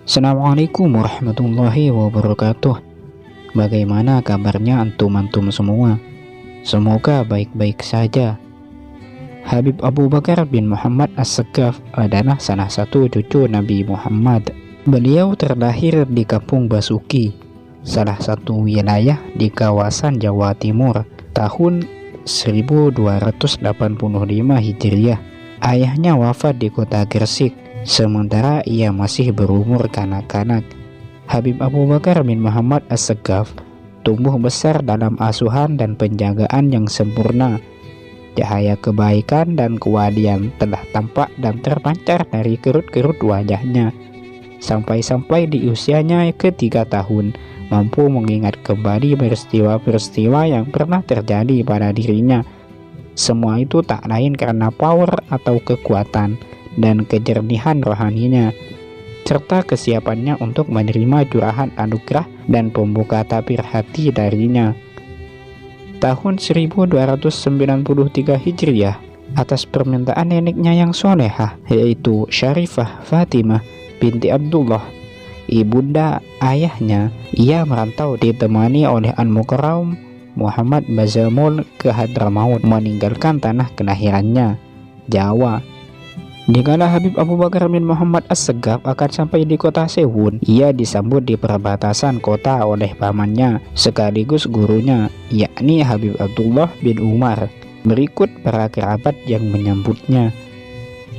Assalamualaikum warahmatullahi wabarakatuh. Bagaimana kabarnya antum-antum semua? Semoga baik-baik saja. Habib Abu Bakar bin Muhammad As-Saqqaf adalah salah satu cucu Nabi Muhammad. Beliau terlahir di Kampung Basuki, salah satu wilayah di kawasan Jawa Timur, tahun 1285 Hijriah. Ayahnya wafat di kota Gresik, sementara ia masih berumur kanak-kanak. Habib Abu Bakar bin Muhammad As-Saqqaf tumbuh besar dalam asuhan dan penjagaan yang sempurna. Cahaya kebaikan dan kewadian telah tampak dan terpancar dari kerut-kerut wajahnya, sampai-sampai di usianya ke-3 tahun mampu mengingat kembali peristiwa-peristiwa yang pernah terjadi pada dirinya. Semua itu tak lain karena power atau kekuatan dan kejernihan rohaninya, serta kesiapannya untuk menerima curahan anugerah dan pembuka tabir hati darinya. Tahun 1293 Hijriah, atas permintaan neneknya yang solehah, yaitu Syarifah Fatimah binti Abdullah, ibunda ayahnya, ia merantau ditemani oleh Al-Mukarram Muhammad Bazamul ke Hadramaut, meninggalkan tanah kelahirannya, Jawa. Dikala Habib Abu Bakar bin Muhammad As-Saqqaf akan sampai di kota Sewun, ia disambut di perbatasan kota oleh pamannya sekaligus gurunya, yakni Habib Abdullah bin Umar. Berikut para kerabat yang menyambutnya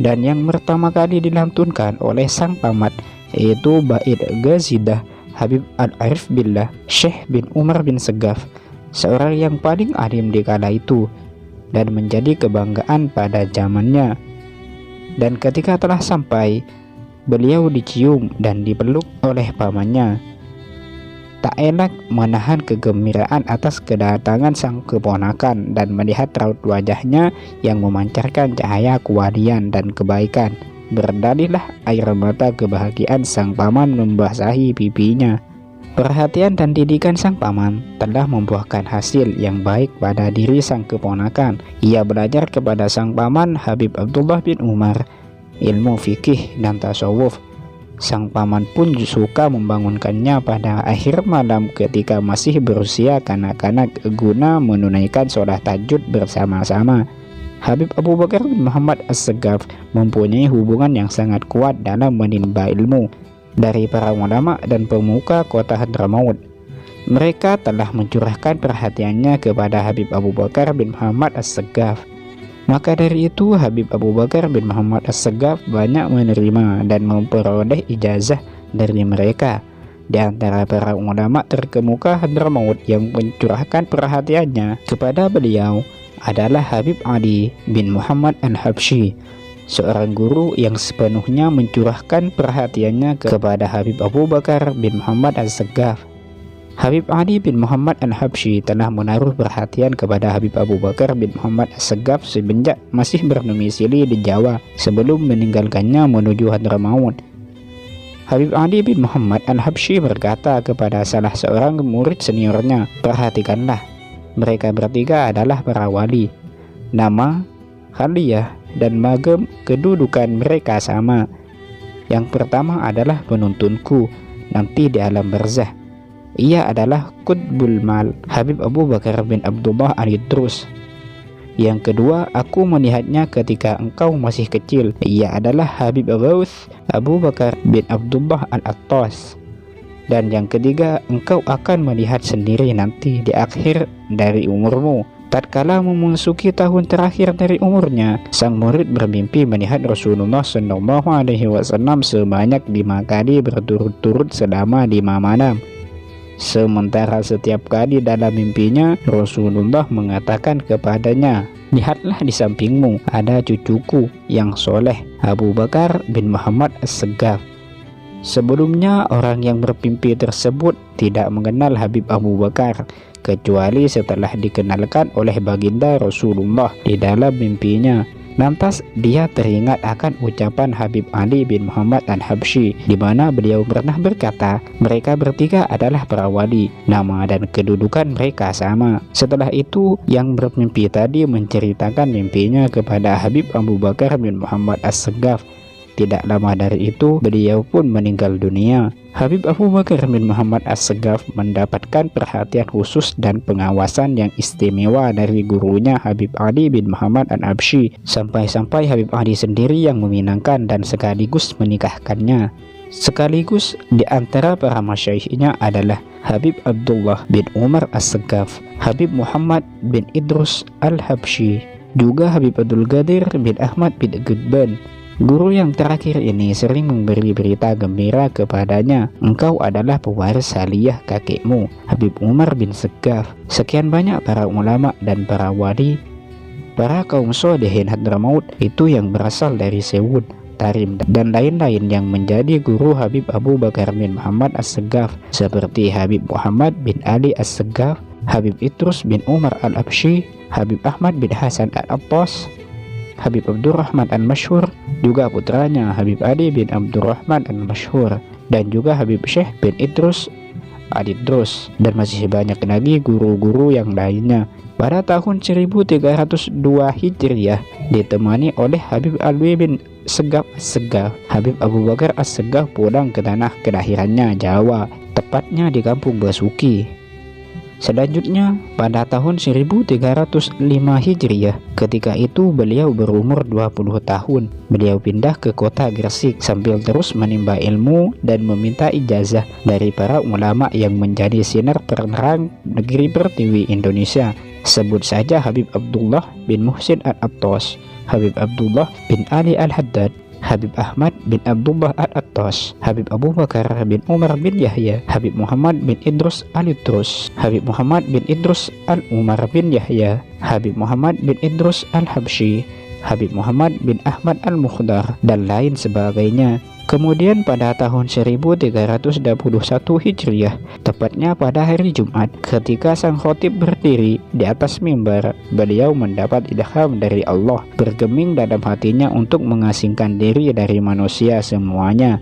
dan yang pertama kali dilantunkan oleh sang paman, yaitu Bait Ghazidah Habib Al-Arif Billah Syekh bin Umar bin Saqqaf, seorang yang paling alim di kala itu dan menjadi kebanggaan pada zamannya. Dan ketika telah sampai, beliau dicium dan dipeluk oleh pamannya. Tak enak menahan kegembiraan atas kedatangan sang keponakan dan melihat raut wajahnya yang memancarkan cahaya kewadian dan kebaikan. Berdalihlah air mata kebahagiaan sang paman membasahi pipinya. Perhatian dan didikan sang paman telah membuahkan hasil yang baik pada diri sang keponakan. Ia belajar kepada sang paman Habib Abdullah bin Umar ilmu fikih dan tasawuf. Sang paman pun suka membangunkannya pada akhir malam ketika masih berusia kanak-kanak guna menunaikan sholat tahajud bersama-sama. Habib Abu Bakar bin Muhammad As-Saqqaf mempunyai hubungan yang sangat kuat dalam menimba ilmu dari para ulama dan pemuka kota Hadramaut. Mereka telah mencurahkan perhatiannya kepada Habib Abu Bakar bin Muhammad As-Saqqaf. Maka dari itu Habib Abu Bakar bin Muhammad As-Saqqaf banyak menerima dan memperoleh ijazah dari mereka. Di antara para ulama terkemuka Hadramaut yang mencurahkan perhatiannya kepada beliau adalah Habib Ali bin Muhammad Al-Habsyi, seorang guru yang sepenuhnya mencurahkan perhatiannya kepada Habib Abu Bakar bin Muhammad As-Saqqaf. Habib Ali bin Muhammad Al-Habsyi telah menaruh perhatian kepada Habib Abu Bakar bin Muhammad As-Saqqaf semenjak masih berdomisili di Jawa sebelum meninggalkannya menuju Hadramaut. Habib Ali bin Muhammad Al-Habsyi berkata kepada salah seorang murid seniornya, "Perhatikanlah, mereka bertiga adalah para wali. Nama, khaliyah, dan magam kedudukan mereka sama. Yang pertama adalah penuntunku nanti di alam barzah. Ia adalah Qutbul Mal Habib Abu Bakar bin Abdullah Al-Idrus. Yang kedua, aku melihatnya ketika engkau masih kecil. Ia adalah Habib Ghauth Abu Bakar bin Abdullah Al-Attas. Dan yang ketiga, engkau akan melihat sendiri nanti di akhir dari umurmu." Tatkala memasuki tahun terakhir dari umurnya, sang murid bermimpi melihat Rasulullah SAW sebanyak 5 kali berturut-turut selama 5 malam. Sementara setiap kali dalam mimpinya, Rasulullah mengatakan kepadanya, "Lihatlah di sampingmu ada cucuku yang soleh, Abu Bakar bin Muhammad As-Saqqaf." Sebelumnya orang yang bermimpi tersebut tidak mengenal Habib Abu Bakar, kecuali setelah dikenalkan oleh baginda Rasulullah di dalam mimpinya. Lantas dia teringat akan ucapan Habib Ali bin Muhammad Al-Habsyi, di mana beliau pernah berkata, mereka bertiga adalah para wali, nama dan kedudukan mereka sama. Setelah itu yang bermimpi tadi menceritakan mimpinya kepada Habib Abu Bakar bin Muhammad As-Saqqaf. Tidak lama dari itu, beliau pun meninggal dunia. Habib Abu Bakar bin Muhammad As-Segaf mendapatkan perhatian khusus dan pengawasan yang istimewa dari gurunya Habib Ali bin Muhammad Al-Habsyi. Sampai-sampai Habib Ali sendiri yang meminangkan dan sekaligus menikahkannya. Sekaligus di antara para masyaikhnya adalah Habib Abdullah bin Umar As-Segaf, Habib Muhammad bin Idrus Al-Habsyi, juga Habib Abdul Qadir bin Ahmad bin Gudban. Guru yang terakhir ini sering memberi berita gembira kepadanya, "Engkau adalah pewaris haliyah kakekmu, Habib Umar bin Segaf." Sekian banyak para ulama dan para wali, para kaum sholihin Hadramaut itu yang berasal dari Sewud, Tarim, dan lain-lain yang menjadi guru Habib Abu Bakar bin Muhammad As-Segaf, seperti Habib Muhammad bin Ali As-Segaf, Habib Idrus bin Umar Al-Habsyi, Habib Ahmad bin Hasan Al-Attas, Habib Abdurrahman Al-Masyhur, juga putranya Habib Ali bin Abdurrahman Al-Masyhur, dan juga Habib Syekh bin Idrus Al-Idrus, dan masih banyak lagi guru-guru yang lainnya. Pada tahun 1302 Hijriah, ditemani oleh Habib Alwi bin Segaf As-Segaf, Habib Abu Bakar As-Segaf pulang ke tanah kelahirannya, Jawa, tepatnya di Kampung Basuki. Selanjutnya, pada tahun 1305 Hijriah, ketika itu beliau berumur 20 tahun. Beliau pindah ke kota Gresik sambil terus menimba ilmu dan meminta ijazah dari para ulama yang menjadi sinar penerang negeri pertiwi Indonesia. Sebut saja Habib Abdullah bin Muhsin Al-Attas, Habib Abdullah bin Ali Al-Haddad, Habib Ahmad bin Abdullah Al-Attas, Habib Abu Bakar bin Umar bin Yahya, Habib Muhammad bin Idrus Al-Idrus, Habib Muhammad bin Idrus Al-Umar bin Yahya, Habib Muhammad bin Idrus Al-Habsyi, Habib Muhammad bin Ahmad Al-Mukhdar, dan lain sebagainya. Kemudian pada tahun 1321 Hijriah, tepatnya pada hari Jumat, ketika sang khotib berdiri di atas mimbar, beliau mendapat ilham dari Allah, bergeming dalam hatinya untuk mengasingkan diri dari manusia semuanya.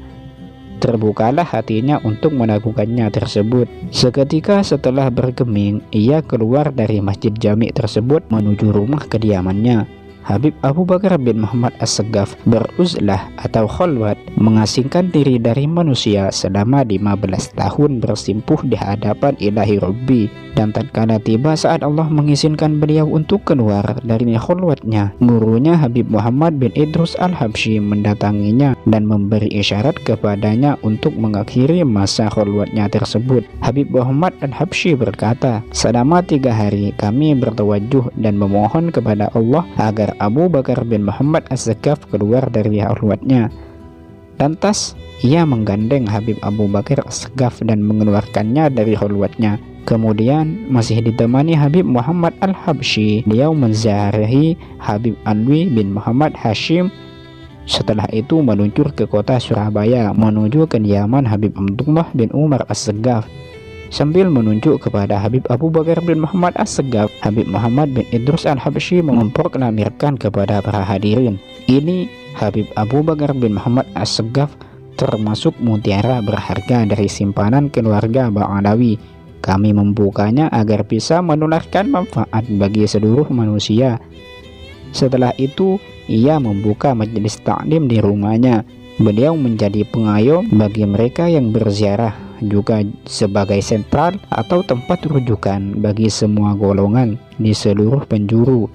Terbukalah hatinya untuk melakukannya tersebut. Seketika setelah bergeming, ia keluar dari masjid jami tersebut menuju rumah kediamannya. Habib Abu Bakar bin Muhammad As-Segaf beruzlah atau khalwat, mengasingkan diri dari manusia selama 15 tahun bersimpuh di hadapan Ilahi Rabbi. Dan tatkala tiba saat Allah mengizinkan beliau untuk keluar dari khalwatnya, gurunya Habib Muhammad bin Idrus Al-Habsyi mendatanginya dan memberi isyarat kepadanya untuk mengakhiri masa khalwatnya tersebut. Habib Muhammad Al-Habsyi berkata, "Selama 3 hari kami bertawajuh dan memohon kepada Allah agar Abu Bakar bin Muhammad As-Segaf keluar dari khalwatnya." Lantas ia menggandeng Habib Abu Bakar As-Segaf dan mengeluarkannya dari khalwatnya. Kemudian masih ditemani Habib Muhammad Al-Habsyi, beliau menziarahi Habib Alwi bin Muhammad Hashim. Setelah itu meluncur ke kota Surabaya menuju kediaman Habib Abdullah bin Umar As-Segaf. Sambil menunjuk kepada Habib Abu Bakar bin Muhammad As-Segaf, Habib Muhammad bin Idrus Al-Habsyi memproklamirkan kepada para hadirin, "Ini Habib Abu Bakar bin Muhammad As-Segaf termasuk mutiara berharga dari simpanan keluarga Ba'alawi. Kami membukanya agar bisa menularkan manfaat bagi seluruh manusia." Setelah itu, ia membuka majelis taklim di rumahnya. Beliau menjadi pengayom bagi mereka yang berziarah, juga sebagai sentral atau tempat rujukan bagi semua golongan di seluruh penjuru.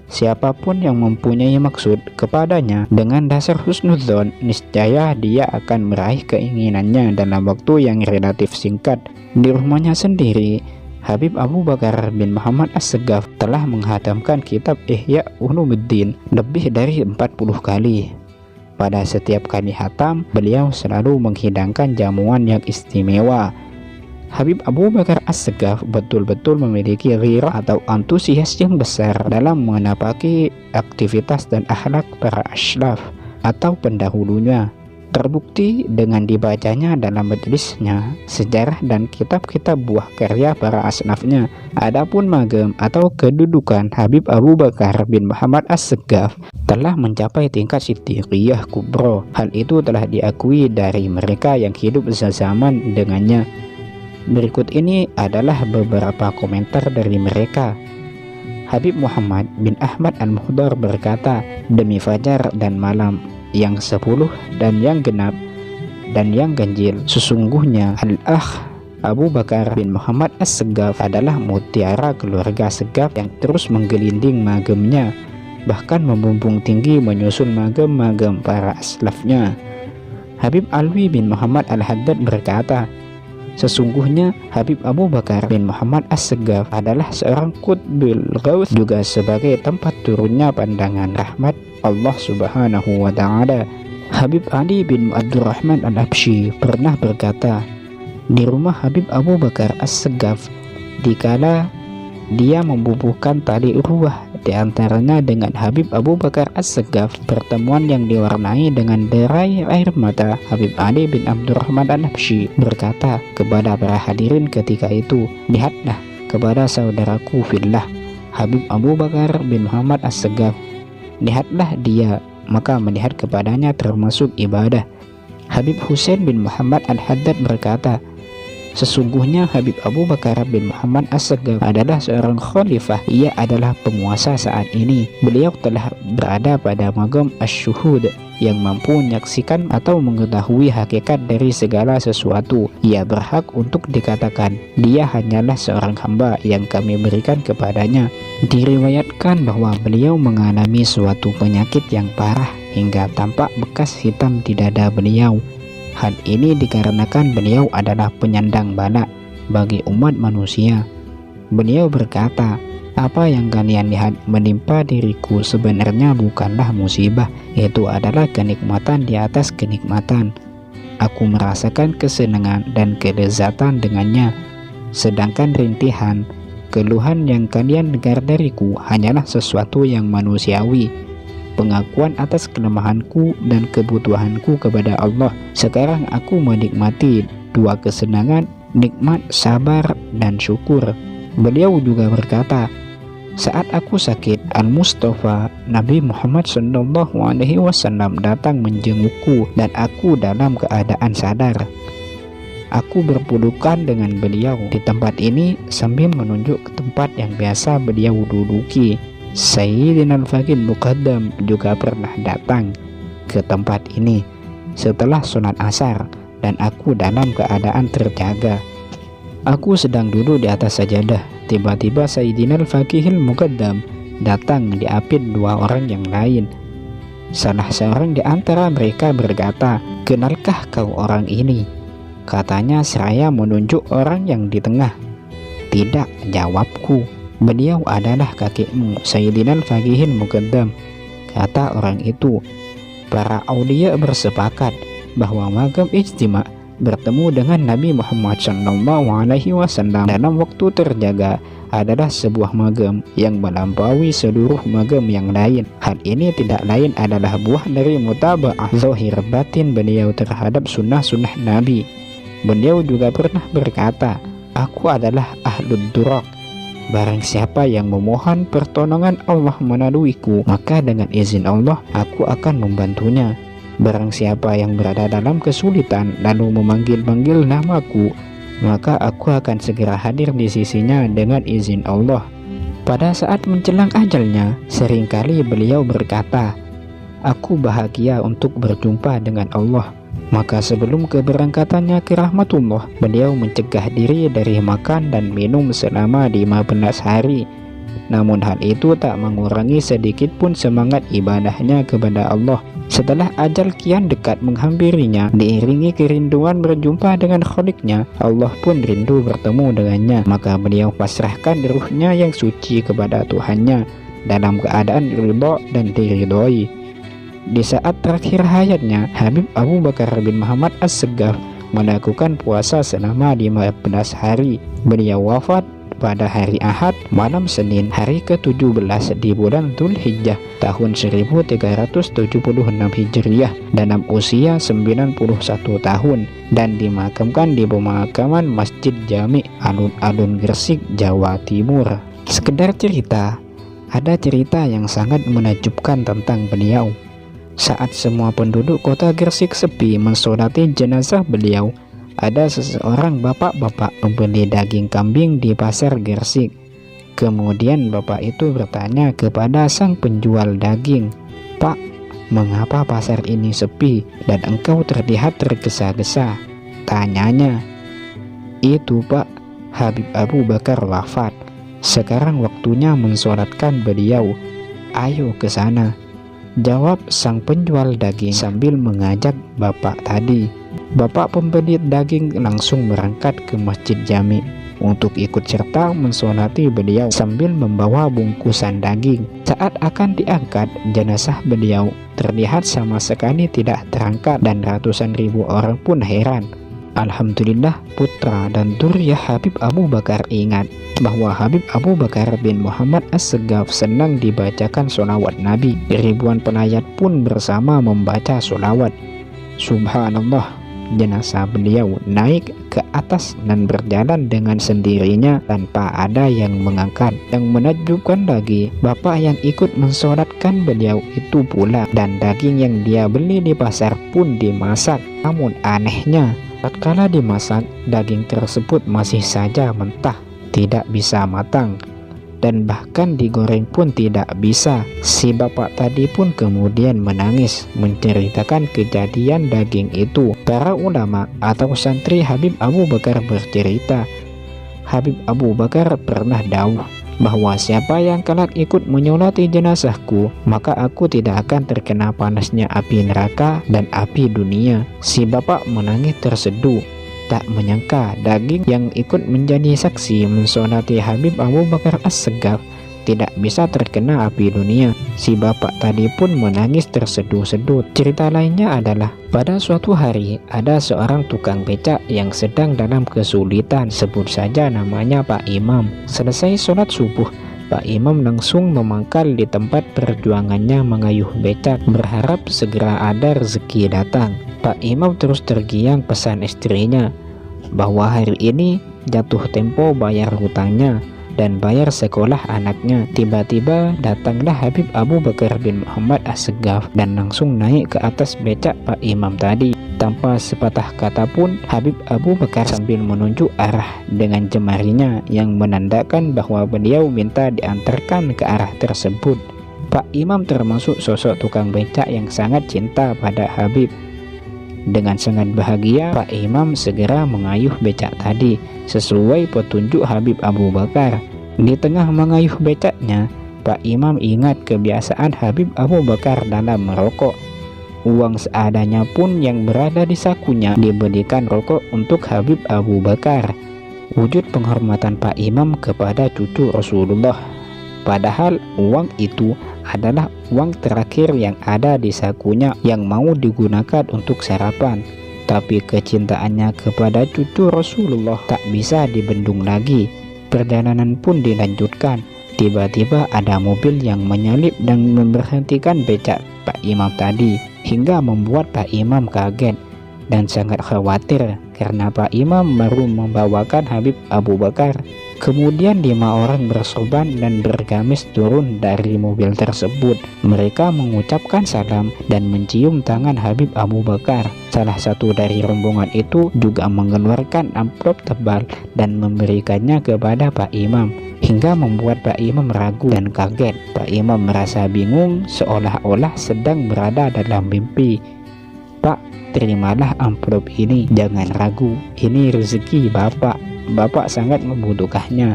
Siapapun yang mempunyai maksud kepadanya dengan dasar husnudzon, niscaya dia akan meraih keinginannya dalam waktu yang relatif singkat. Di rumahnya sendiri, Habib Abu Bakar bin Muhammad As-Segaf telah menghatamkan kitab Ihya Ulumuddin lebih dari 40 kali. Pada setiap kali hatam, beliau selalu menghidangkan jamuan yang istimewa. Habib Abu Bakar As-Segaf betul-betul memiliki ghirah atau antusias yang besar dalam menapaki aktivitas dan akhlak para asyraf atau pendahulunya. Terbukti dengan dibacanya dalam majelisnya sejarah dan kitab-kitab buah karya para asnafnya. Adapun magam atau kedudukan Habib Abu Bakar bin Muhammad As-Segaf telah mencapai tingkat siddiqiyah kubro. Hal itu telah diakui dari mereka yang hidup sezaman dengannya. Berikut ini adalah beberapa komentar dari mereka. Habib Muhammad bin Ahmad Al-Mukhdar berkata, "Demi fajar dan malam, yang 10 dan yang genap dan yang ganjil. Sesungguhnya Al-Akh Abu Bakar bin Muhammad As-Segaf adalah mutiara keluarga Segaf yang terus menggelinding magemnya, bahkan membumbung tinggi menyusul magem-magem para aslafnya. Habib Alwi bin Muhammad Al-Haddad berkata, sesungguhnya Habib Abu Bakar bin Muhammad As-Segaf adalah seorang qutbul ghaus, juga sebagai tempat turunnya pandangan rahmat Allah Subhanahu wa ta'ala. Habib Ali bin Abdurrahman Al-Habsyi pernah berkata, di rumah Habib Abu Bakar As-Segaf dikala dia membubuhkan tali urwah di antaranya dengan Habib Abu Bakar As-Segaf, pertemuan yang diwarnai dengan derai air mata. Habib Ali bin Abdurrahman Al-Habsyi berkata kepada para hadirin ketika itu, lihatlah kepada saudaraku fillah Habib Abu Bakar bin Muhammad As-Segaf, lihatlah dia, maka melihat kepadanya termasuk ibadah. Habib Husain bin Muhammad Al-Haddad berkata, sesungguhnya Habib Abu Bakar bin Muhammad As-Segaf adalah seorang khalifah. Ia adalah penguasa saat ini. Beliau telah berada pada magam asy-syuhud yang mampu menyaksikan atau mengetahui hakikat dari segala sesuatu. Ia berhak untuk dikatakan dia hanyalah seorang hamba yang kami berikan kepadanya. Diriwayatkan bahwa beliau mengalami suatu penyakit yang parah hingga tampak bekas hitam di dada beliau. Hal ini dikarenakan beliau adalah penyandang bala bagi umat manusia. Beliau berkata, apa yang kalian lihat menimpa diriku sebenarnya bukanlah musibah, itu adalah kenikmatan di atas kenikmatan. Aku merasakan kesenangan dan kelezatan dengannya. Sedangkan rintihan, keluhan yang kalian dengar dariku hanyalah sesuatu yang manusiawi, pengakuan atas kelemahanku dan kebutuhanku kepada Allah. Sekarang aku menikmati dua kesenangan, nikmat sabar dan syukur. Beliau juga berkata, saat aku sakit, Al-Mustafa Nabi Muhammad SAW datang menjengukku dan aku dalam keadaan sadar. Aku berpelukan dengan beliau di tempat ini sambil menunjuk ke tempat yang biasa beliau duduki. Sayyidina Al-Faqih Muqaddam juga pernah datang ke tempat ini setelah sholat asar dan aku dalam keadaan terjaga. Aku sedang duduk di atas sajadah. Tiba-tiba Sayyidina Al-Faqih Muqaddam datang diapit dua orang yang lain. Salah seorang di antara mereka berkata, kenalkah kau orang ini? Katanya seraya menunjuk orang yang di tengah. Tidak, jawabku. Beliau adalah kakekmu, Sayyidina Al-Faqih Muqaddam. Kata orang itu, para aulia bersepakat bahwa magam ijtima bertemu dengan Nabi Muhammad SAW dalam waktu terjaga adalah sebuah magam yang melampaui seluruh magam yang lain. Hal ini tidak lain adalah buah dari mutaba'ah zahir batin beliau terhadap sunnah-sunnah Nabi. Beliau juga pernah berkata, aku adalah ahlud durak. Barang siapa yang memohon pertolongan Allah melaluiku, maka dengan izin Allah aku akan membantunya. Barang siapa yang berada dalam kesulitan lalu memanggil-manggil namaku, maka aku akan segera hadir di sisinya dengan izin Allah. Pada saat menjelang ajalnya, seringkali beliau berkata, aku bahagia untuk berjumpa dengan Allah. Maka sebelum keberangkatannya ke rahmatullah, beliau mencegah diri dari makan dan minum selama 15 hari. Namun hal itu tak mengurangi sedikit pun semangat ibadahnya kepada Allah. Setelah ajal kian dekat menghampirinya, diiringi kerinduan berjumpa dengan Kholiknya, Allah pun rindu bertemu dengannya. Maka beliau pasrahkan ruhnya yang suci kepada Tuhannya dalam keadaan ridha dan diridhoi. Di saat terakhir hayatnya, Habib Abu Bakar bin Muhammad As-Segaf melakukan puasa selama 15 hari. Beliau wafat pada hari Ahad malam Senin hari ke-17 di bulan Dzulhijjah tahun 1376 Hijriah dalam usia 91 tahun dan dimakamkan di pemakaman Masjid Jami Alun-Alun Gresik, Jawa Timur. Sekedar cerita, ada cerita yang sangat menakjubkan tentang beliau. Saat semua penduduk kota Gresik sepi mensolati jenazah beliau, ada seseorang bapak-bapak membeli daging kambing di pasar Gresik. Kemudian bapak itu bertanya kepada sang penjual daging, Pak, "Mengapa pasar ini sepi dan engkau terlihat tergesa-gesa?" Tanyanya. "Itu Pak, Habib Abu Bakar wafat. Sekarang waktunya mensolatkan beliau. Ayo ke sana," jawab sang penjual daging sambil mengajak bapak tadi. Bapak pembeli daging langsung berangkat ke Masjid Jami untuk ikut serta mensolati beliau sambil membawa bungkusan daging. Saat akan diangkat, jenazah beliau terlihat sama sekali tidak terangkat dan ratusan ribu orang pun heran. Alhamdulillah, putra dan Duriyah Habib Abu Bakar ingat bahwa Habib Abu Bakar bin Muhammad As-Segaf senang dibacakan sholawat Nabi. Ribuan penayat pun bersama membaca sholawat. Subhanallah, jenazah beliau naik ke atas dan berjalan dengan sendirinya tanpa ada yang mengangkat. Yang menakjubkan lagi, bapak yang ikut mensolatkan beliau itu pula, dan daging yang dia beli di pasar pun dimasak. Namun anehnya, tatkala dimasak, daging tersebut masih saja mentah, tidak bisa matang, dan bahkan digoreng pun tidak bisa. Si bapak tadi pun kemudian menangis menceritakan kejadian daging itu. Para ulama atau santri Habib Abu Bakar bercerita, Habib Abu Bakar pernah dawuh bahwa siapa yang kelak ikut menyolati jenazahku, maka aku tidak akan terkena panasnya api neraka dan api dunia. Si bapak menangis terseduh, tak menyangka daging yang ikut menjadi saksi mensolati Habib Abu Bakar As-Segaf tidak bisa terkena api dunia. Si bapak tadi pun menangis terseduh-seduh. Cerita lainnya adalah pada suatu hari ada seorang tukang becak yang sedang dalam kesulitan, sebut saja namanya Pak Imam. Selesai sholat subuh, Pak Imam langsung memangkal di tempat perjuangannya mengayuh becak, berharap segera ada rezeki datang. Pak Imam terus tergiang pesan istrinya bahwa hari ini jatuh tempo bayar hutangnya dan bayar sekolah anaknya. Tiba-tiba datanglah Habib Abu Bakar bin Muhammad As-Segaf dan langsung naik ke atas becak Pak Imam tadi. Tanpa sepatah kata pun, Habib Abu Bakar sambil menunjuk arah dengan jemarinya yang menandakan bahwa beliau minta diantarkan ke arah tersebut. Pak Imam termasuk sosok tukang becak yang sangat cinta pada Habib. Dengan sangat bahagia, Pak Imam segera mengayuh becak tadi sesuai petunjuk Habib Abu Bakar. Di tengah mengayuh becaknya, Pak Imam ingat kebiasaan Habib Abu Bakar dalam merokok. Uang seadanya pun yang berada di sakunya diberikan rokok untuk Habib Abu Bakar. Wujud penghormatan Pak Imam kepada cucu Rasulullah. Padahal uang itu adalah uang terakhir yang ada di sakunya yang mau digunakan untuk sarapan. Tapi kecintaannya kepada cucu Rasulullah tak bisa dibendung lagi. Perjalanan pun dilanjutkan. Tiba-tiba ada mobil yang menyalip dan memberhentikan becak Pak Imam tadi, hingga membuat Pak Imam kaget dan sangat khawatir karena Pak Imam baru membawakan Habib Abu Bakar. Kemudian 5 orang bersorban dan bergamis turun dari mobil tersebut. Mereka mengucapkan salam dan mencium tangan Habib Abu Bakar. Salah satu dari rombongan itu juga mengeluarkan amplop tebal dan memberikannya kepada Pak Imam, hingga membuat Pak Imam ragu dan kaget. Pak Imam merasa bingung seolah-olah sedang berada dalam mimpi. "Pak, terimalah amplop ini, jangan ragu, ini rezeki Bapak. Bapak sangat membutuhkannya,"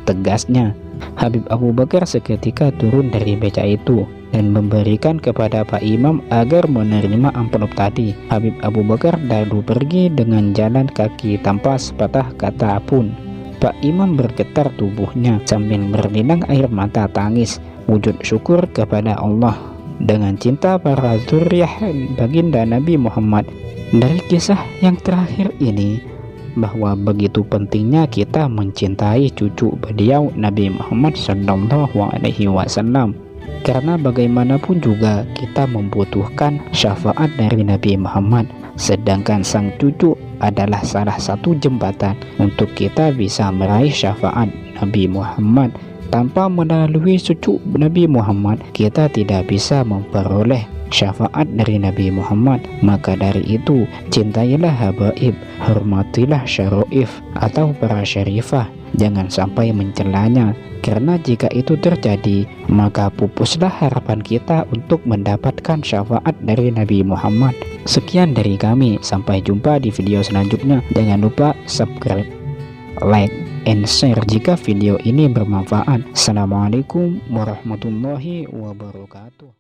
tegasnya. Habib Abu Bakar seketika turun dari becak itu dan memberikan kepada Pak Imam agar menerima amplop tadi. Habib Abu Bakar lalu pergi dengan jalan kaki tanpa sepatah kata pun. Pak Imam bergetar tubuhnya sambil berlinang air mata tangis, wujud syukur kepada Allah. Dengan cinta para zuriyah baginda Nabi Muhammad. Dari kisah yang terakhir ini, bahwa begitu pentingnya kita mencintai cucu beliau Nabi Muhammad SAW, karena bagaimanapun juga kita membutuhkan syafaat dari Nabi Muhammad, sedangkan sang cucu adalah salah satu jembatan untuk kita bisa meraih syafaat Nabi Muhammad. Tanpa melalui cucu Nabi Muhammad, kita tidak bisa memperoleh syafaat dari Nabi Muhammad. Maka dari itu, cintailah habaib, hormatilah syara'if atau para syarifah, jangan sampai mencelanya, karena jika itu terjadi maka pupuslah harapan kita untuk mendapatkan syafaat dari Nabi Muhammad. Sekian dari kami, sampai jumpa di video selanjutnya. Jangan lupa subscribe, like, and share jika video ini bermanfaat. Assalamualaikum warahmatullahi wabarakatuh.